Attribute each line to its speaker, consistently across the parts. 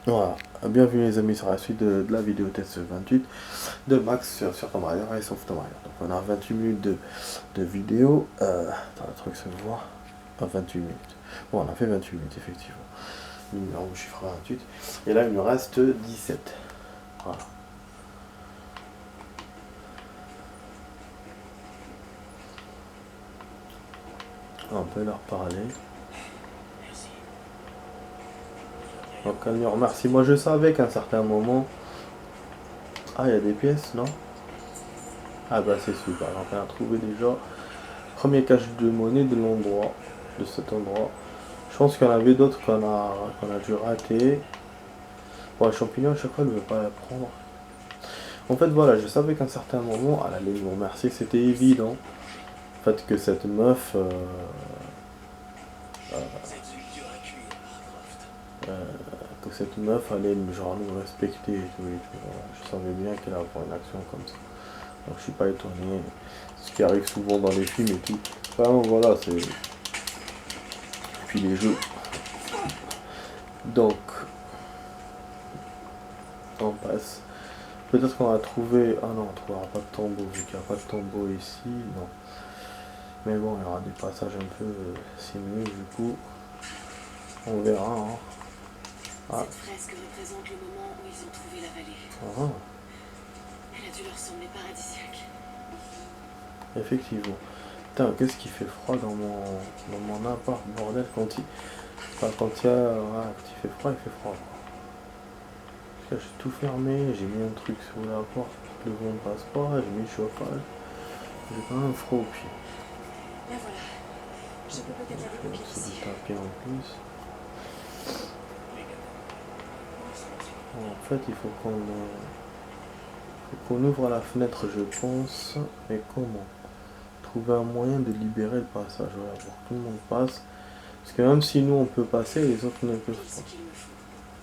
Speaker 1: Voilà, bienvenue les amis sur la suite de la vidéo test 28 de Max sur Tomb Raider et sauf Tomb Raider. Donc on a 28 minutes de vidéo, attends, le truc se voit, 28 minutes. Bon, on a fait 28 minutes effectivement, numéro chiffre 28, et là il nous reste 17. Voilà. On peut leur parler. Donc elle me remercie. Moi je savais qu'à un certain moment... Ah, il y a des pièces, non? Ah bah c'est super. Donc on a trouvé déjà premier cache de monnaie de l'endroit, de cet endroit. Je pense qu'il y en avait d'autres qu'on a dû rater. Bon, les champignons, à chaque fois, elle ne veut pas la prendre. En fait, voilà, je savais qu'à un certain moment, elle allait me remercier, c'était évident. En fait, que cette meuf... que cette meuf allait genre, nous respecter et tout. Voilà. Je savais bien qu'elle allait avoir une action comme ça. Donc je suis pas étonné. Ce qui arrive souvent dans les films et tout. Vraiment, voilà, c'est... Puis les jeux. Donc, on passe. Peut-être qu'on va trouver... Ah non, on trouvera pas de tombeau, vu qu'il n'y a pas de tombeau ici. Non. Mais bon, il y aura des passages un peu sinueux, du coup. On verra. Hein.
Speaker 2: Ah. Cette fresque représente le moment où ils ont trouvé la vallée.
Speaker 1: Ah.
Speaker 2: Elle a dû leur sembler paradisiaque.
Speaker 1: Effectivement. Putain, qu'est-ce qui fait froid dans mon appart, bordel, quand il... Enfin, quand il y a... Ouais, quand il fait froid, il fait froid. Parce que j'ai tout fermé, j'ai mis un truc sous la porte pour que le vent ne passe pas, j'ai mis le chauffage. J'ai quand même froid au pied.
Speaker 2: Là voilà. Je peux peut-être laver le pied
Speaker 1: C'est du
Speaker 2: ici.
Speaker 1: tapis en plus. Bon, en fait, il faut qu'on ouvre la fenêtre, je pense. Mais comment? Trouver un moyen de libérer le passage, voilà, pour que tout le monde passe. Parce que même si nous on peut passer, les autres ne peuvent pas.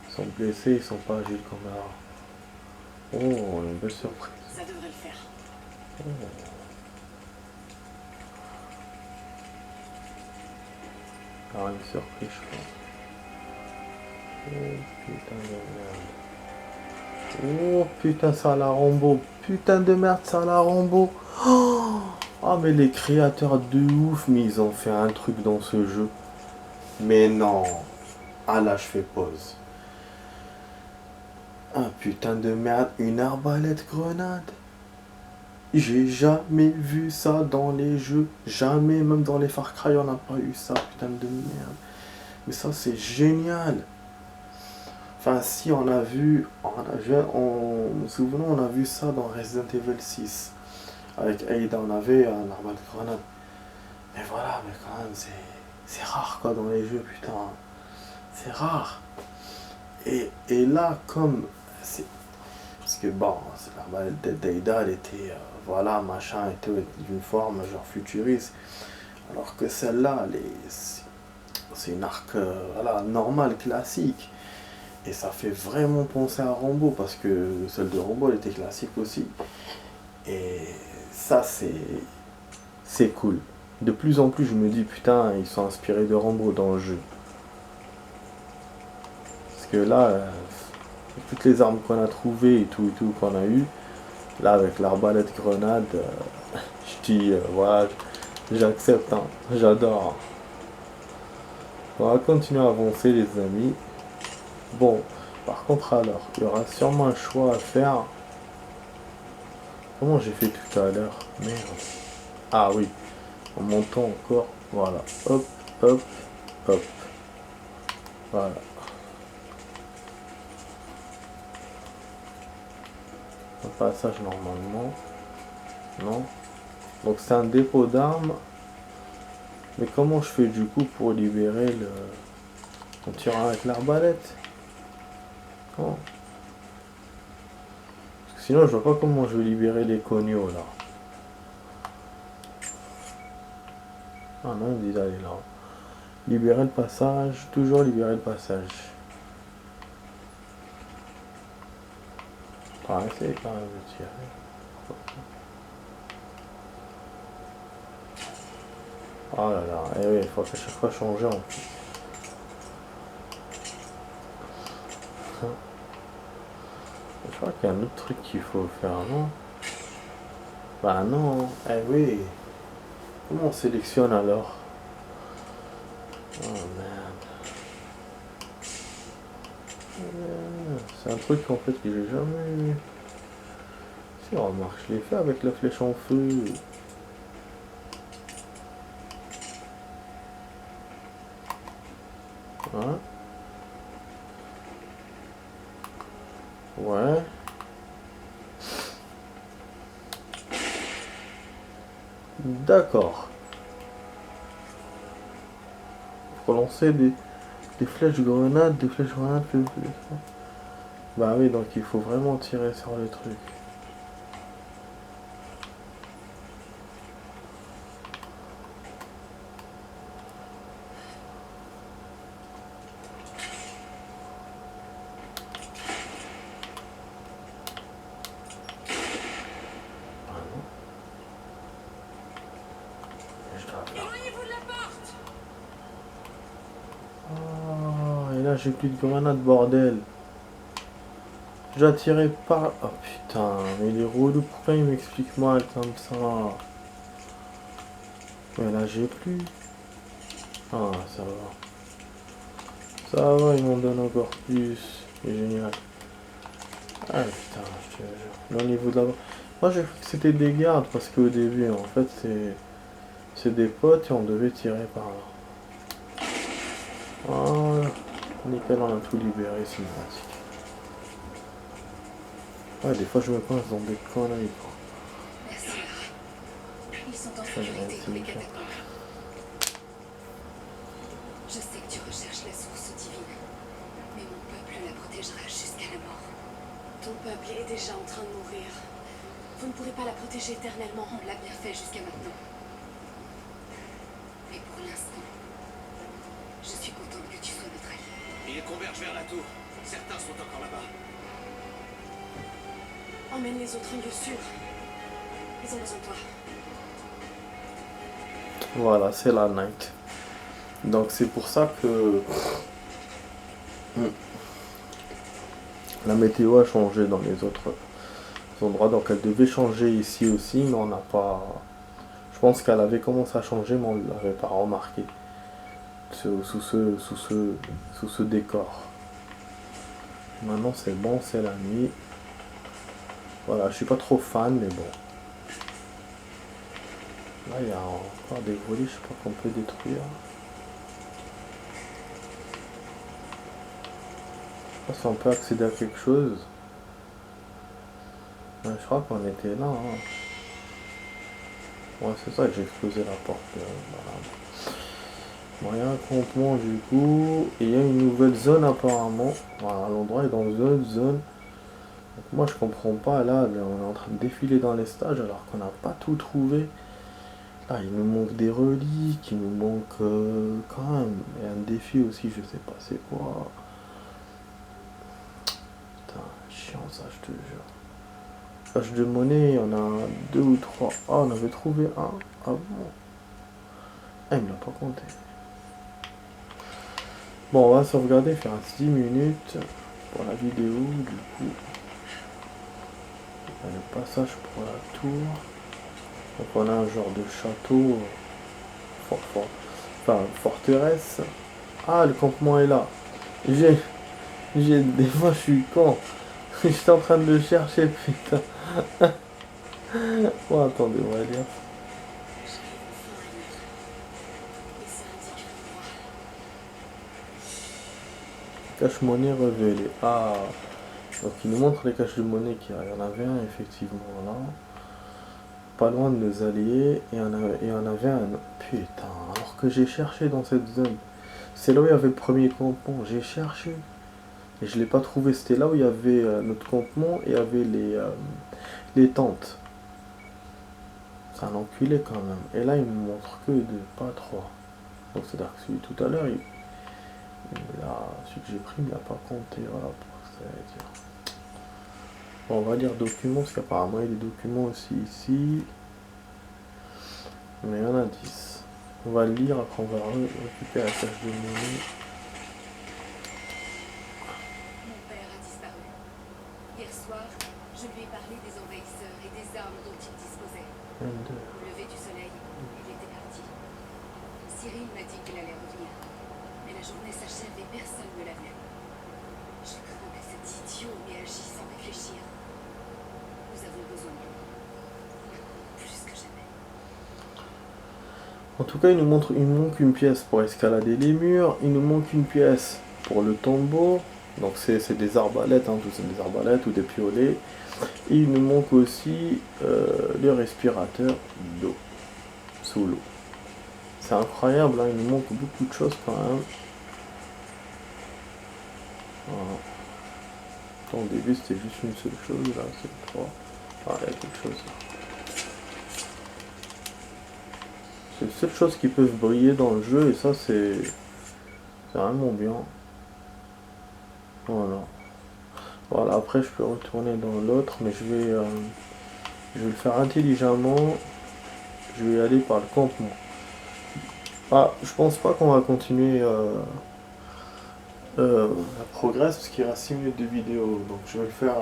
Speaker 1: Ils sont blessés, ils sont pas agiles comme là. Oh, une belle surprise.
Speaker 2: Ça devrait le faire.
Speaker 1: Oh. Alors une surprise, je pense. Oh putain de merde. Oh putain, ça la Rambo. Putain de merde, ça la Rambo. Oh, ah mais les créateurs de ouf, mais ils ont fait un truc dans ce jeu. Mais non. Ah là, je fais pause. Ah putain de merde, une arbalète grenade. J'ai jamais vu ça dans les jeux. Jamais, même dans les Far Cry, on n'a pas eu ça, putain de merde. Mais ça, c'est génial. Enfin, si, on a vu, nous souvenons, on a vu ça dans Resident Evil 6. Avec Ada, on avait un arbalète grenade. Mais voilà, mais quand même, c'est rare, quoi, dans les jeux, putain. C'est rare. Et là, comme... Parce que, bon, l'arbalète d'Ada, elle était... voilà, machin, était d'une forme genre futuriste. Alors que celle-là, c'est une arc voilà, normale, classique. Et ça fait vraiment penser à Rambo, parce que celle de Rambo, elle était classique aussi. Et ça, c'est cool. De plus en plus, je me dis, putain, ils sont inspirés de Rambo dans le jeu. Parce que là, toutes les armes qu'on a trouvées et tout qu'on a eu, là, avec l'arbalète grenade, je dis, voilà, j'accepte, hein, j'adore. On va continuer à avancer, les amis. Bon, par contre, alors, il y aura sûrement un choix à faire. Comment j'ai fait tout à l'heure? Merde. Ah oui, en montant encore, voilà, hop, hop, hop, voilà. Un passage normalement, non. Donc c'est un dépôt d'armes. Mais comment je fais du coup pour libérer le... En tirant avec l'arbalète? Oh. Parce que sinon je vois pas comment je vais libérer les cognos là. Ah non, il me dit d'aller là. Libérer le passage, toujours libérer le passage. On va essayer quand même de tirer. Oh là là, et oui, il faut à chaque fois changer en plus. Je crois qu'il y a un autre truc qu'il faut faire, non? Bah non, eh oui. Comment on sélectionne alors? Oh merde. C'est un truc en fait que j'ai jamais... Si, remarque, je l'ai fait avec la flèche en feu. Hein? Ouais. D'accord. Faut lancer des flèches grenades, des flèches grenades, Bah oui, donc il faut vraiment tirer sur le truc. Ah non. Je dois faire.
Speaker 2: Éloignez-vous de la porte!
Speaker 1: Oh, et là j'ai plus de grenades, bordel. J'ai tiré par... Oh putain, mais il est relou, pourquoi il m'explique mal comme ça? Mais là j'ai plus. Ah, ça va. Ça va, ils m'en donnent encore plus. C'est génial. Ah putain, je te jure. Là, au niveau de la... Moi j'ai cru que c'était des gardes parce qu'au début, en fait, c'est des potes et on devait tirer par là. Voilà. Nickel, on a tout libéré, c'est pratique. Ouais, des fois je me coince dans des conneries, quoi.
Speaker 2: Merci. Ils sont en
Speaker 1: Ouais,
Speaker 2: sécurité
Speaker 1: c'est
Speaker 2: dans les
Speaker 1: méchant.
Speaker 2: catacombes. Je sais que tu recherches la source divine, mais mon peuple la protégera jusqu'à la mort. Ton peuple est déjà en train de mourir. Vous ne pourrez pas la protéger éternellement. On l'a bien fait jusqu'à maintenant. Mais pour l'instant, je suis contente que tu sois notre allié.
Speaker 3: Ils convergent vers la tour. Certains sont encore là-bas.
Speaker 2: Emmène les autres en lieu sûr. Ils ont besoin de toi.
Speaker 1: Voilà, c'est la night. Donc c'est pour ça que la météo a changé dans les autres endroits. Donc elle devait changer ici aussi, mais on n'a pas... Je pense qu'elle avait commencé à changer, mais on ne l'avait pas remarqué. Sous ce décor. Maintenant c'est bon, c'est la nuit. Voilà, je suis pas trop fan, mais bon. Là il y a encore des volets, je sais pas qu'on peut détruire. Je sais pas si on peut accéder à quelque chose. Ouais, je crois qu'on était là. Hein. Ouais, c'est ça que j'ai explosé la porte. Voilà. Bon, il y a un campement du coup. Et il y a une nouvelle zone apparemment. Voilà, l'endroit est dans une autre zone. Donc, moi je comprends pas. Là, on est en train de défiler dans les stages alors qu'on n'a pas tout trouvé. Là, il nous manque des reliques. Il nous manque quand même. Et un défi aussi, je sais pas c'est quoi. Putain, chiant ça, je te jure. Cache de monnaie, il y en a 2 ou 3. Ah, on avait trouvé un. Ah bon? Ah, il me l'a pas compté. Bon, on va sauvegarder, faire 10 minutes pour la vidéo, du coup. Il y a le passage pour la tour. Donc on a un genre de château, enfin, forteresse. Ah, le campement est là. Des fois, je suis con. J'étais en train de le chercher, putain. Bon, attendez, on va lire. Cache-monnaie révélée. Ah, donc il nous montre les caches de monnaie qu'il y en avait un effectivement là. Pas loin de nos alliés. Et il y en avait un. Putain, alors que j'ai cherché dans cette zone. C'est là où il y avait le premier campement. J'ai cherché. Et je l'ai pas trouvé. C'était là où il y avait notre campement et il y avait les tentes. C'est un enculé quand même. Et là il me montre que deux, pas trois. Donc c'est-à-dire que celui tout à l'heure, celui que j'ai pris, il ne l'a pas compté. Voilà pour ça veut dire. Bon, on va lire documents, parce qu'apparemment il y a des documents aussi ici. Mais il y en a 10. On va le lire, après on va récupérer la cache de monnaie.
Speaker 2: Mon père a soir, je lui ai parlé des envahisseurs et des armes dont ils disposaient.
Speaker 1: 22.
Speaker 2: Au lever du soleil, il était parti. Cyril m'a dit qu'il allait revenir. Mais la journée s'achève et personne ne l'a vu. Je crains que cet idiot ait agi sans réfléchir. Nous avons besoin de lui. Plus que jamais.
Speaker 1: En tout cas, il nous manque une pièce pour escalader les murs. Il nous manque une pièce pour le tombeau. Donc c'est des arbalètes, hein, tout c'est des arbalètes ou des piolets. Et il nous manque aussi le respirateur d'eau, sous l'eau. C'est incroyable, hein, il nous manque beaucoup de choses quand même. Voilà. Au début c'était juste une seule chose, là c'est 3. Ah, il y a quelque chose là. C'est les seules choses qui peuvent briller dans le jeu et ça c'est vraiment bien. Voilà. Voilà, après je peux retourner dans l'autre, mais je vais le faire intelligemment. Je vais aller par le campement. Ah, je pense pas qu'on va continuer la progresse parce qu'il reste 6 minutes de vidéo. Donc je vais le faire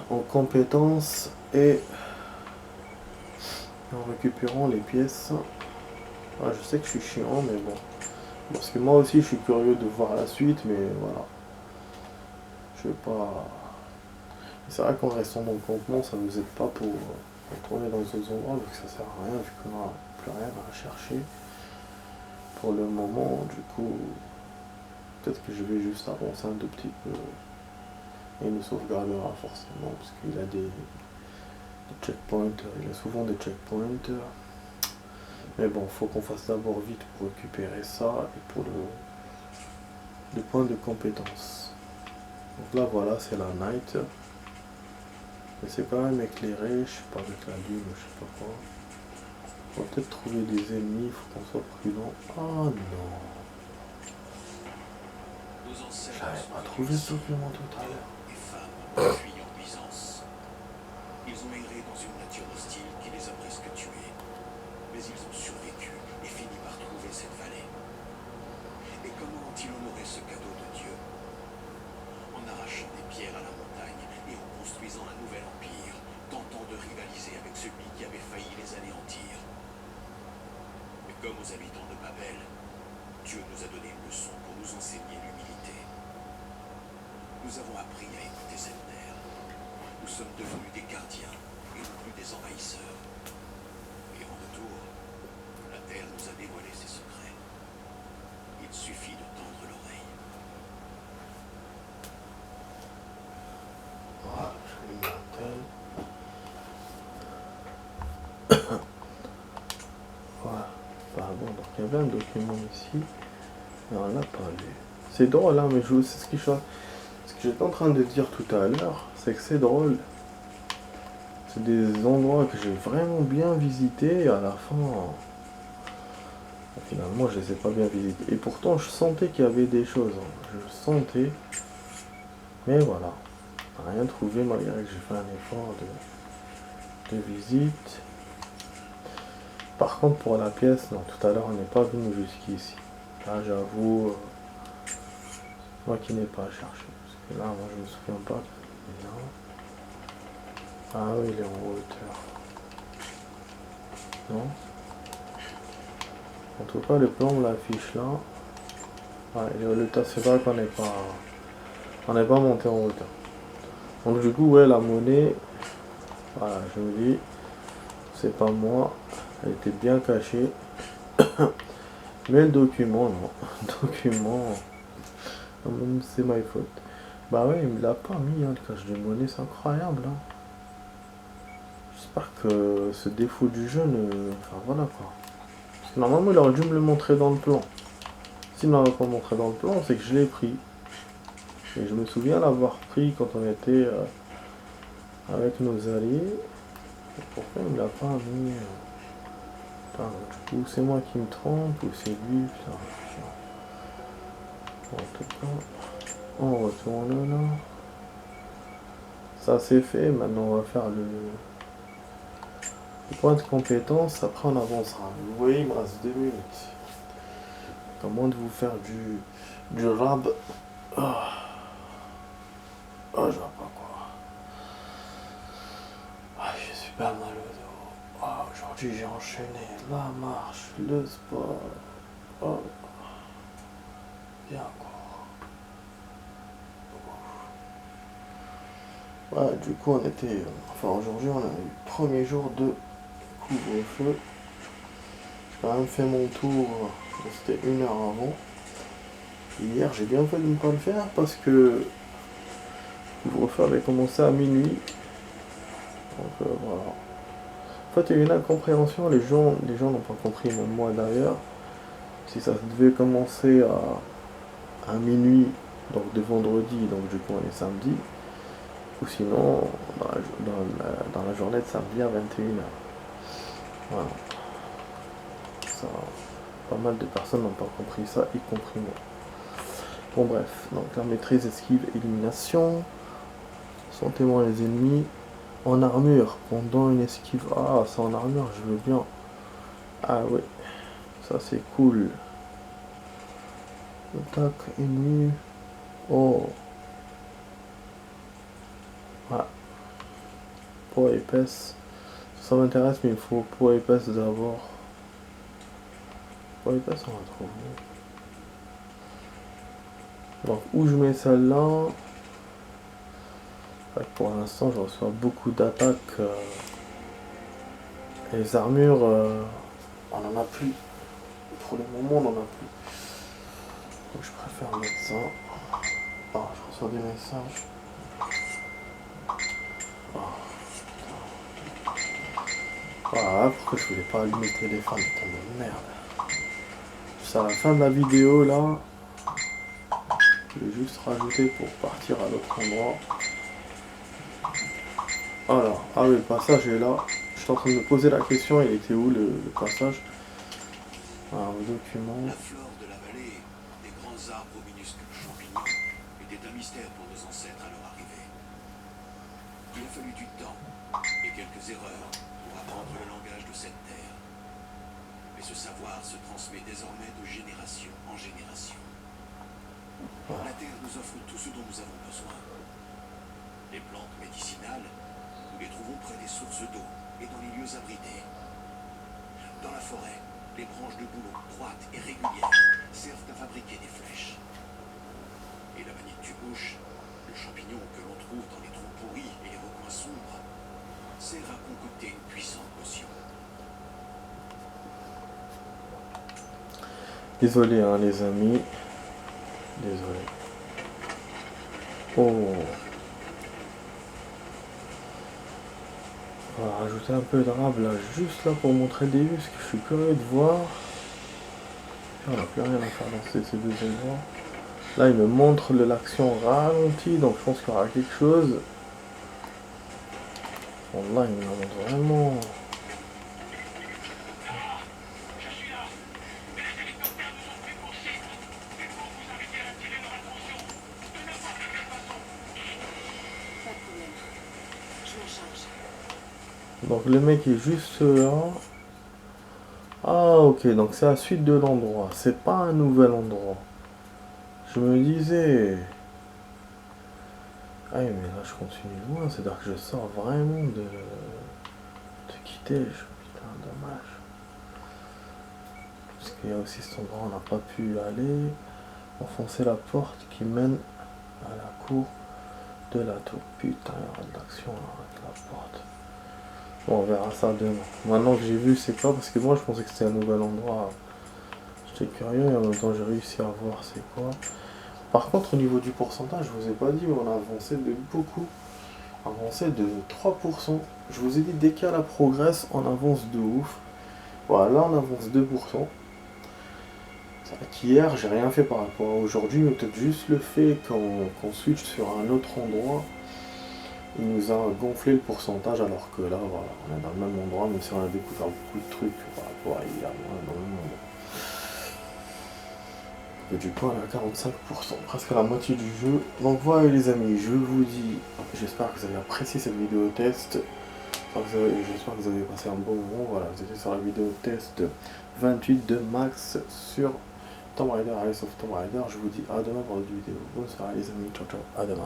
Speaker 1: en compétences et en récupérant les pièces. Ah, je sais que je suis chiant, mais bon. Parce que moi aussi je suis curieux de voir la suite, mais voilà. Je vais pas. C'est vrai qu'en restant dans le campement, ça nous aide pas pour retourner dans d'autres endroits, donc ça sert à rien vu qu'on n'a plus rien à chercher. Pour le moment, du coup, peut-être que je vais juste avancer un tout petit peu. Et il nous sauvegardera forcément, parce qu'il a des checkpoints, il a souvent des checkpoints. Mais bon, faut qu'on fasse d'abord vite pour récupérer ça et pour le point de compétence. Donc là voilà, c'est la night. Mais c'est quand même éclairé, je sais pas, avec la lune ou je sais pas quoi. On va peut-être trouver des ennemis, il faut qu'on soit prudent. Ah non, j'avais pas trouvé ce document tout à l'heure.
Speaker 3: Des femmes fuyant Byzance. Ils ont erré dans une nature hostile qui les a presque tués. Mais ils ont survécu et fini par trouver cette vallée. Et comment ont-ils honoré ce cadeau de Dieu? En arrachant des pierres à la montagne et en construisant un nouvel empire, tentant de rivaliser avec celui qui avait failli les anéantir. Mais comme aux habitants de Babel, Dieu nous a donné une leçon pour nous enseigner l'humilité. Nous avons appris à écouter cette terre. Nous sommes devenus des gardiens et non plus des envahisseurs. Et en retour, la terre nous a dévoilé ses secrets. Il suffit de tendre l'oreille.
Speaker 1: Voilà, je vais mettre un tel. Voilà. Bah bon, donc il y avait un document ici. Mais on l'a pas lu. C'est drôle, hein, mais c'est ce que j'étais en train de dire tout à l'heure, c'est que c'est drôle. C'est des endroits que j'ai vraiment bien visités et à la fin, finalement, je les ai pas bien visités. Et pourtant, je sentais qu'il y avait des choses. Hein. Je sentais. Mais voilà. Rien trouvé malgré que j'ai fait un effort de visite. Par contre, pour la pièce, non, tout à l'heure, on n'est pas venu jusqu'ici. Là, j'avoue, moi qui n'ai pas cherché. Parce que là, moi, je me souviens pas. Non. Ah oui, il est en hauteur. Non. En tout cas, le plan me l'affiche là. Ouais, le tas, c'est vrai qu'on n'est pas... On n'est pas monté en hauteur. Donc du coup, ouais, la monnaie... Voilà, je me dis... C'est pas moi. Elle était bien cachée. Mais le document, non. Le document... C'est my faute. Bah ouais, il me l'a pas mis, hein, le cache de monnaie, c'est incroyable, hein. J'espère que ce défaut du jeu ne... Enfin voilà quoi. Parce que normalement il aurait dû me le montrer dans le plan. S'il ne m'avait pas montré dans le plan, c'est que je l'ai pris. Et je me souviens l'avoir pris quand on était avec nos alliés. Et pourquoi il me l'a pas mis Putain, du coup c'est moi qui me trompe ou c'est lui, putain. En tout cas, on retourne là. Ça c'est fait, maintenant on va faire le point de compétence, après on avancera. Vous voyez, il me reste 2 minutes. À moins de vous faire du rab. Oh. enchaîner la marche, le sport. Oh, bien quoi. Ouais, du coup, on était. Enfin, aujourd'hui, on a eu le premier jour de couvre-feu. J'ai quand même fait mon tour. C'était 1 heure avant. Hier, j'ai bien fait de ne pas le faire parce que le couvre-feu avait commencé à minuit. Donc voilà. En fait, il y a eu une incompréhension. Les gens n'ont pas compris, même moi d'ailleurs. Si ça devait commencer à minuit, donc de vendredi, donc du coup on est samedi, ou sinon dans la journée de samedi à 21h. Voilà. Ça, pas mal de personnes n'ont pas compris ça, y compris moi. Bon bref, donc la maîtrise, esquive, élimination. Sentez-moi les ennemis. En armure, pendant une esquive. Ah, c'est en armure, je veux bien. Ah ouais, ça c'est cool. Attaque, ennemi. Oh. Ah. Peau épaisse. Ça m'intéresse, mais il faut peau épaisse d'abord. Peau épaisse, on va trouver. Donc, où je mets celle-là? Pour l'instant, je reçois beaucoup d'attaques. Les armures, on n'en a plus. Pour le moment, on n'en a plus. Donc, je préfère mettre ça. Ah, je reçois des messages. Ah, pourquoi je voulais pas allumer le téléphone, putain de merde. C'est à la fin de la vidéo là. Je vais juste rajouter pour partir à l'autre endroit. Voilà. Ah oui, le passage est là. Je suis en train de me poser la question, il était où le passage? Alors, le document.
Speaker 3: La flore de la vallée, des grands arbres aux minuscules champignons, était un mystère pour nos ancêtres à leur arrivée. Il a fallu du temps et quelques erreurs pour apprendre le langage de cette terre. Mais ce savoir se transmet désormais de génération en génération. La terre nous offre tout ce dont nous avons besoin. Les plantes médicinales, nous les trouvons près des sources d'eau et dans les lieux abrités. Dans la forêt, les branches de bouleau droites et régulières servent à fabriquer des flèches. Et la manite du bouche, le champignon que l'on trouve dans les trous pourris et les recoins sombres, sert à concocter une puissante potion.
Speaker 1: Désolé hein les amis. Désolé. Oh. On va rajouter un peu de rab là, juste là pour montrer des vues, parce que je suis curieux de voir. On n'a plus rien à faire dans ces deux endroits. Là il me montre l'action ralentie, donc je pense qu'il y aura quelque chose. Bon là il me montre vraiment. Donc le mec est juste là. Ah ok, donc c'est la suite de l'endroit. C'est pas un nouvel endroit. Je me disais... Ah oui, mais là je continue loin. C'est-à-dire que je sors vraiment de quitter. Putain, dommage. Parce qu'il y a aussi cet endroit où on n'a pas pu aller. Enfoncer la porte qui mène à la cour de la tour. Putain, il y aura de l'action là avec la porte. Bon, on verra ça demain. Maintenant que j'ai vu c'est quoi, parce que moi je pensais que c'était un nouvel endroit. J'étais curieux et en même temps j'ai réussi à voir c'est quoi. Par contre au niveau du pourcentage, je vous ai pas dit, mais on a avancé de beaucoup. Avancé de 3%. Je vous ai dit dès qu'il y a la progresse, on avance de ouf. Voilà, là on avance 2%. C'est vrai qu'hier j'ai rien fait par rapport à aujourd'hui, mais peut-être juste le fait qu'on switch sur un autre endroit. Il nous a gonflé le pourcentage alors que là, voilà, on est dans le même endroit, même si on a découvert beaucoup de trucs par rapport à hier, on est dans le même endroit. Et du coup, on est à 45%, presque la moitié du jeu. Donc voilà les amis, je vous dis, j'espère que vous avez apprécié cette vidéo test. J'espère que vous avez passé un bon moment. Voilà, vous étiez sur la vidéo test 28 de Max sur Tomb Raider, Rise of Tomb Raider. Je vous dis à demain pour une vidéo. Bonne soirée les amis, ciao ciao, à demain.